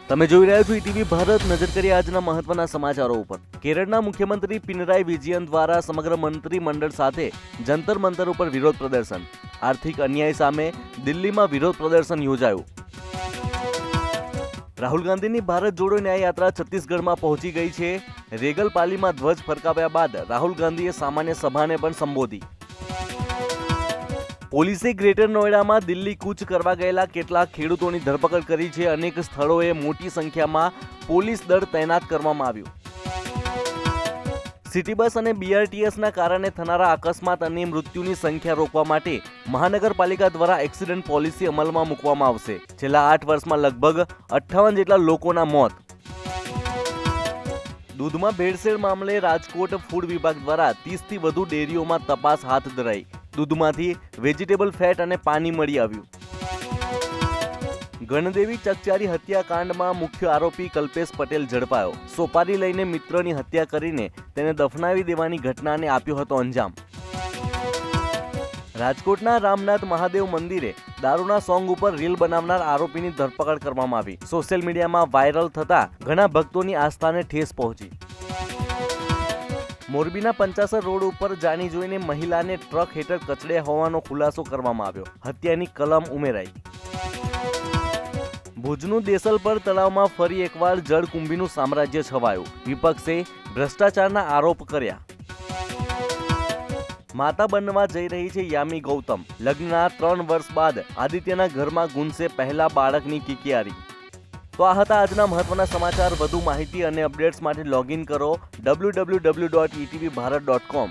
તમે જોઈ રહ્યા છો ઈટીવી ભારત. નજર કરીએ આજના મહત્વના સમાચારો ઉપર. કેરળના મુખ્યમંત્રી પિનરાઈ વિજયન દ્વારા સમગ્ર મંત્રીમંડળ સાથે જંતર મંતર ઉપર વિરોધ પ્રદર્શન. આર્થિક અન્યાય સામે દિલ્હીમાં વિરોધ પ્રદર્શન યોજાયું. રાહુલ ગાંધીની ભારત જોડો ન્યાય યાત્રા છત્તીસગઢમાં પહોંચી ગઈ છે. રેગલપાલીમાં ધ્વજ ફરકાવ્યા બાદ રાહુલ ગાંધીએ સામાન્ય સભાને પણ સંબોધી. પોલીસે ગ્રેટર નોઈડામાં દિલ્હી કૂચ કરવા ગયેલા કેટલાક ખેડૂતોની ધરપકડ કરી છે. અનેક સ્થળોએ મોટી સંખ્યામાં પોલીસ દળ તૈનાત કરવામાં આવ્યું. સિટી બસ અને બીઆરટીએસના કારણે થનારા અકસ્માત અને મૃત્યુની સંખ્યા રોકવા માટે મહાનગરપાલિકા દ્વારા એક્સિડન્ટ પોલિસી અમલમાં મૂકવામાં આવશે. છેલ્લા 8 વર્ષમાં લગભગ 58 જેટલા લોકોના મોત. દૂધમાં ભેળસેળ મામલે રાજકોટ ફૂડ વિભાગ દ્વારા 30થી વધુ ડેરીઓમાં તપાસ હાથ ધરાઈ. દૂધમાંથી વેજીટેબલ ફેટ અને પાણી મળી આવ્યું. ગણદેવી ચકચારી હત્યાકાંડમાં મુખ્ય આરોપી કલ્પેશ પટેલ ઝડપાયો. સોપારી લઈને મિત્રની હત્યા કરીને તેને દફનાવી દેવાની ઘટનાને આપ્યો હતો અંજામ. રાજકોટના રામનાથ મહાદેવ મંદિરે દારૂના સોંગ ઉપર રીલ બનાવનાર આરોપીની ધરપકડ કરવામાં આવી. સોશિયલ મીડિયામાં વાયરલ થતા ઘણા ભક્તોની આસ્થાને ઠેસ પહોંચી. મોરબીના પંચાસર રોડ ઉપર જાણી જોઈને મહિલાને ટ્રક હેઠળ કચડ્યા હોવાનો ખુલાસો કરવામાં આવ્યો. હત્યાની કલમ ઉમેરાઈ. ભુજનું દેસલપર તળાવમાં ફરી એકવાર જળકુંભીનું સામ્રાજ્ય છવાયું. વિપક્ષે ભ્રષ્ટાચારના આરોપ કર્યા. માતા બનવા જઈ રહી છે યામી ગૌતમ. લગ્નના 3 વર્ષ બાદ આદિત્યના ઘરમાં ગુંજશે પહેલા બાળકની કિકિયારી. તો આ હતા આજના મહત્વના સમાચાર. વધુ માહિતી અને અપડેટ્સ માટે લોગિન કરો www.etvbharat.com.